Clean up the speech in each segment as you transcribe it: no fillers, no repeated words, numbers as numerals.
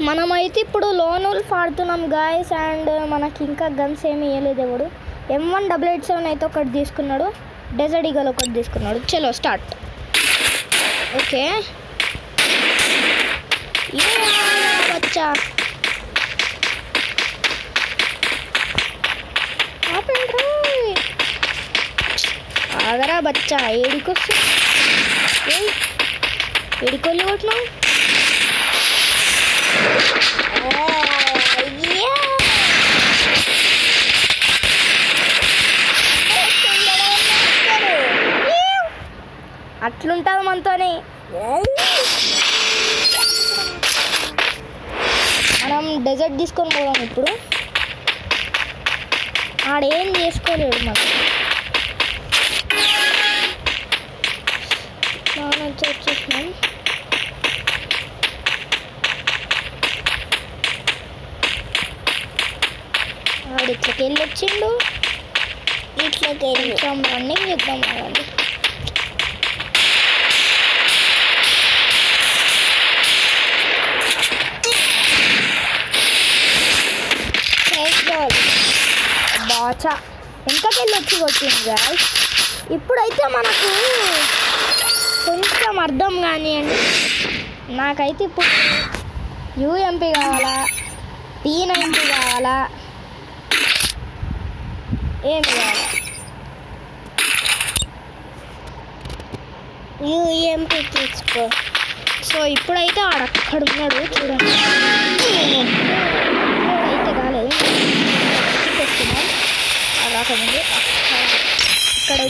మనమైతే ఇప్పుడు loan wolf ఆడుతున్నాం గాయస్. అండ్ మనకి ఇంకా గన్స్ ఏమి ఇవ్వలేదు ఎవడు. M188 అయితే ఒకటి తీసుకున్నాడు, డెజర్ట్ ఈగల్ ఒకటి తీసుకున్నాడు. చలో స్టార్ట్. ఓకే బచ్చా ఆగరా బచ్చా, ఏడికొచ్చు ఏడికొల్లి కొట్టినావు. అట్లుంటుంది మనతోనే. మనం డెజర్ట్ తీసుకొని పోదాం ఇప్పుడు. ఆడేం చేసుకోలేడు మనం. వచ్చేసినాం. ఆడు ఇట్లకి వెళ్ళి వచ్చిండు, ఇట్లకి వెళ్ళి రన్నింగ్ చేద్దాం. ఆడండి బాచా వెనకకెళ్ళి వచ్చి కొట్టింది గాయస్. ఇప్పుడైతే మనకు కొంచెం అర్థం కానివ్వండి. నాకైతే ఇప్పుడు UMP కావాలా, P90 కావాలా, ఏం కావాలా? UMP తీసుకో. సో ఇప్పుడైతే ఆడక్కడ ఉన్నాడు చూడండి. అయితే కాలేదు రాకముందు ఇక్కడ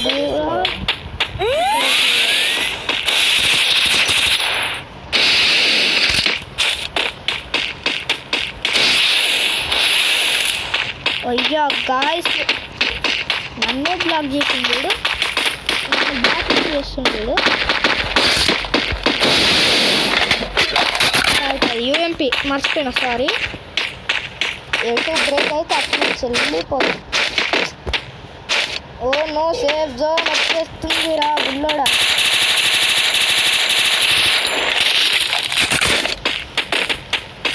అయ్యా గాయస్, నన్నే బ్లాక్ చేసిండు, బ్లాక్ చేస్తుంటాడు. UMP మర్చిపోయినా, సారీ. ఏదో బ్రేక్ అయితే అట్లా చెల్లిపోదు. ఓ నో, సేఫ్ జోన్ వచ్చేస్తుంది రా బుల్లోడా.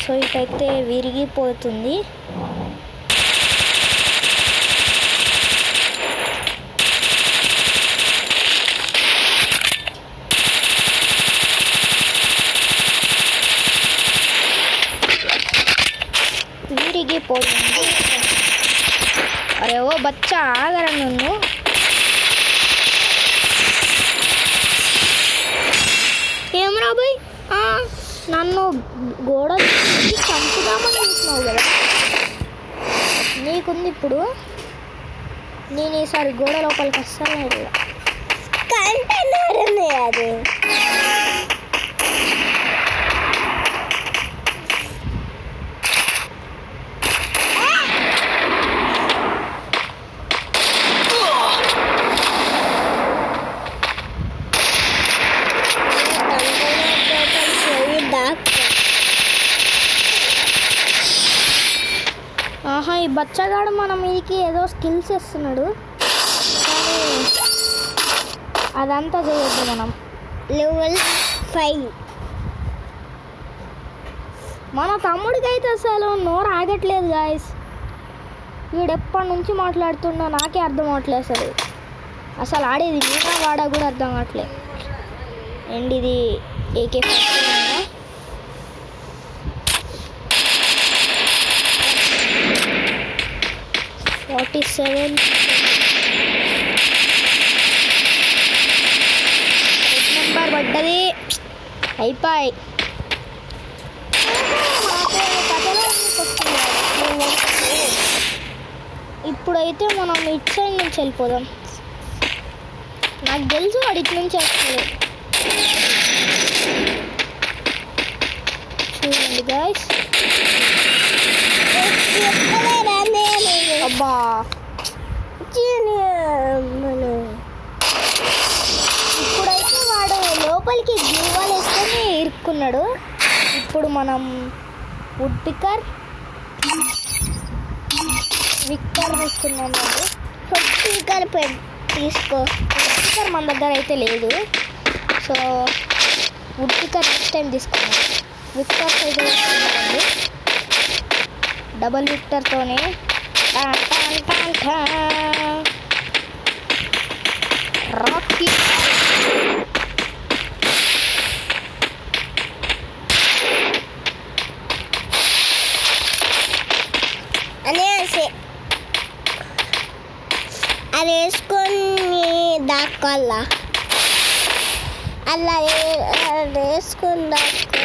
సో ఇటైతే విరిగిపోతుంది. విరిగిపోతుంది. అరే ఓ బచ్చా ఆగరా నన్ను. ఏమరా బాయ్, నన్ను గోడ చంపుదామని చూస్తున్నావు కదా. నీకుంది ఇప్పుడు. నేను ఈసారి గోడ లోపలికి వస్తాను. అది ఆహా, ఈ బచ్చగాడు మన మీదకి ఏదో స్కిల్స్ ఇస్తున్నాడు, కానీ అదంతా చేయొద్దు మనం. లెవెల్ 5 మన తమ్ముడికి అయితే అసలు నోరు ఆగట్లేదు గాయస్. వీడు ఎప్పటి నుంచి మాట్లాడుతున్నా నాకే అర్థం అవట్లేదు. అసలు ఆడేది నేనా వాడా కూడా అర్థం కావట్లేదు. అండ్ ఇది AK-47 నెంబర్ పడ్డది. అయిపోయి ఇప్పుడైతే మనం ఇటు సైడ్ నుంచి వెళ్ళిపోదాం. నాకు తెలుసు వాడు ఇటు నుంచి వస్తుంది. చూడండి గాయస్, అబ్బా ఇప్పుడైతే వాడు లోపలికి జీవాలు వేసుకొని ఇరుక్కున్నాడు. ఇప్పుడు మనం వుడ్ పిక్కర్ విక్కర్ తీసుకున్నాం. వుడ్ పిక్కర్ తీసుకో. వుడ్ పిక్కర్ మన దగ్గర అయితే లేదు, so woodpecker next time తీసుకున్నాం. విక్టర్స్ అయితే వస్తున్నారండి. డబుల్ విక్టర్తోనే రాకీ అనేసి అది వేసుకొని దాక్కోవాలా అలా వేసుకొని దాక్కో.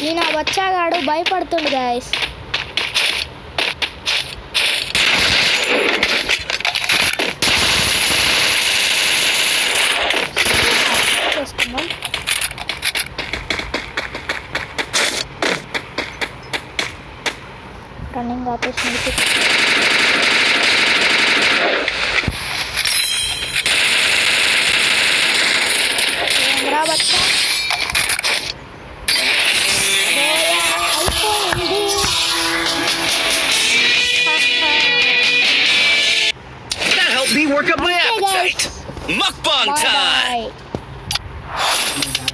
ఈయన వచ్చాగాడు భయపడుతుండు గాయస్. చేసుకుందాం. రన్నింగ్ ఆపేషన్ రా బచ్చా. That helped me work up my appetite. Mukbang time. Bye.